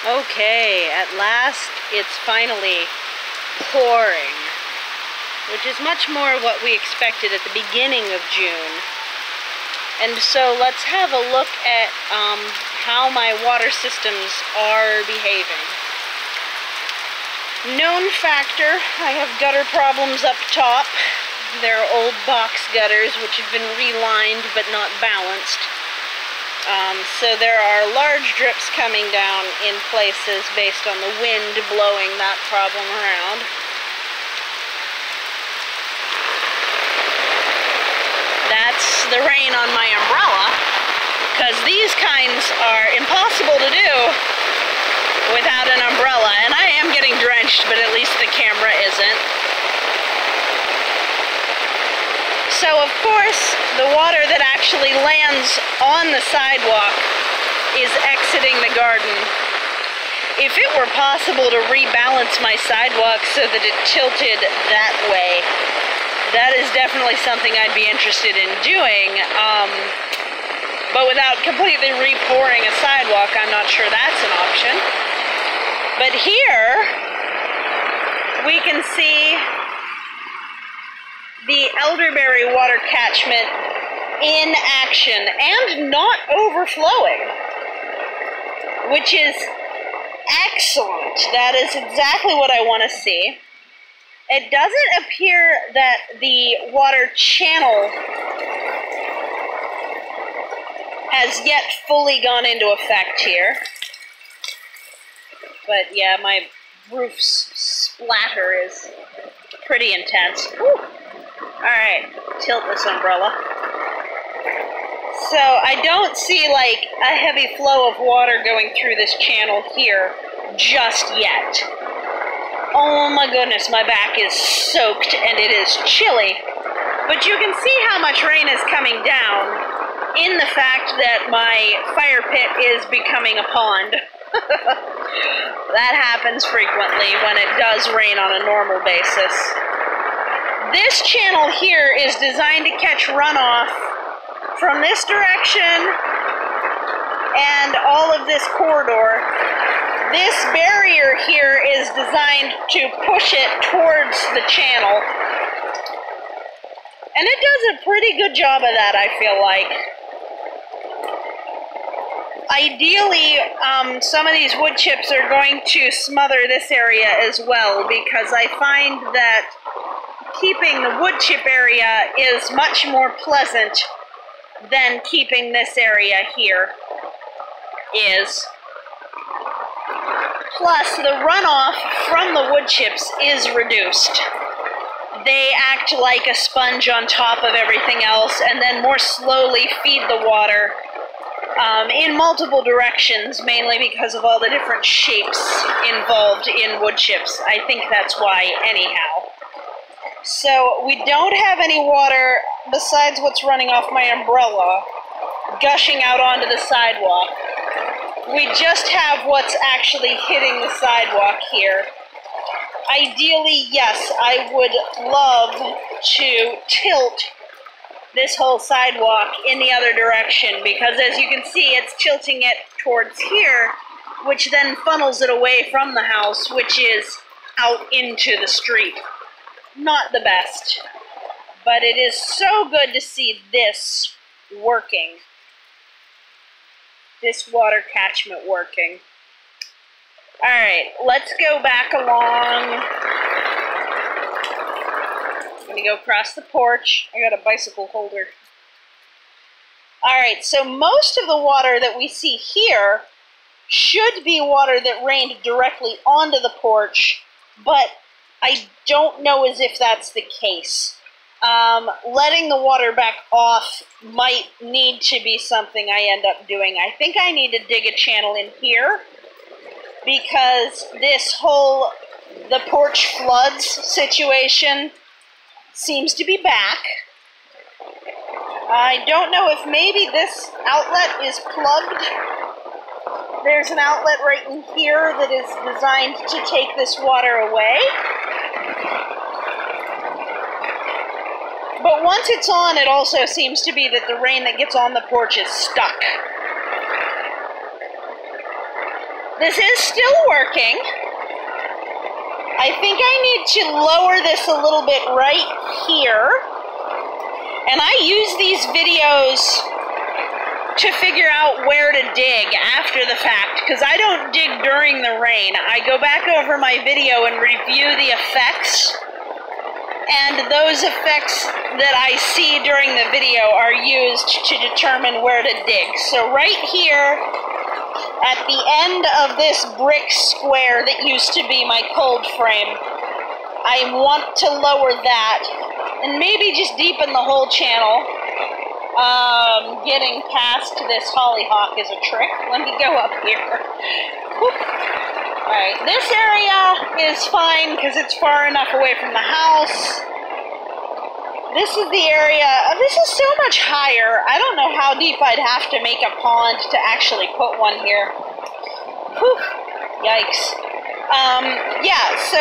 Okay, at last it's finally pouring, which is much more what we expected at the beginning of June. And so let's have a look at how my water systems are behaving. Known factor, I have gutter problems up top. They're old box gutters which have been relined but not balanced. So there are large drips coming down in places based on the wind blowing that problem around. That's the rain on my umbrella, because these kinds are impossible to do without an umbrella. And I am getting drenched, but at least the camera isn't. So of course, the water that actually lands on the sidewalk is exiting the garden. If it were possible to rebalance my sidewalk so that it tilted that way, that is definitely something I'd be interested in doing. But without completely re-pouring a sidewalk, I'm not sure that's an option. But here, we can see the elderberry water catchment in action and not overflowing, which is excellent. That is exactly what I want to see. It doesn't appear that the water channel has yet fully gone into effect here. But yeah, my roof's splatter is pretty intense. Woo. Alright, tilt this umbrella. So I don't see like a heavy flow of water going through this channel here just yet. Oh my goodness, my back is soaked and it is chilly. But you can see how much rain is coming down in the fact that my fire pit is becoming a pond. That happens frequently when it does rain on a normal basis. This channel here is designed to catch runoff from this direction and all of this corridor. This barrier here is designed to push it towards the channel. And it does a pretty good job of that, I feel like. Ideally, some of these wood chips are going to smother this area as well, because I find that keeping the wood chip area is much more pleasant than keeping this area here is. Plus, the runoff from the wood chips is reduced. They act like a sponge on top of everything else and then more slowly feed the water in multiple directions, mainly because of all the different shapes involved in wood chips. I think that's why anyhow. So we don't have any water besides what's running off my umbrella gushing out onto the sidewalk. We just have what's actually hitting the sidewalk here. Ideally, yes, I would love to tilt this whole sidewalk in the other direction, because as you can see, it's tilting it towards here, which then funnels it away from the house, which is out into the street. Not the best, but it is so good to see this working. This water catchment working. Alright, let's go back along. I'm going to go across the porch. I got a bicycle holder. Alright, so most of the water that we see here should be water that rained directly onto the porch, but I don't know as if that's the case. Letting the water back off might need to be something I end up doing. I think I need to dig a channel in here, because this whole the porch floods situation seems to be back. I don't know if maybe this outlet is plugged. There's an outlet right in here that is designed to take this water away. But once it's on, it also seems to be that the rain that gets on the porch is stuck. This is still working. I think I need to lower this a little bit right here. And I use these videos to figure out where to dig after the fact, because I don't dig during the rain. I go back over my video and review the effects, and those effects that I see during the video are used to determine where to dig. So right here, at the end of this brick square that used to be my cold frame, I want to lower that and maybe just deepen the whole channel. Getting past this hollyhock is a trick. Let me go up here. Alright, this area is fine because it's far enough away from the house. This is the area, this is so much higher. I don't know how deep I'd have to make a pond to actually put one here. Whew, yikes. Yeah, so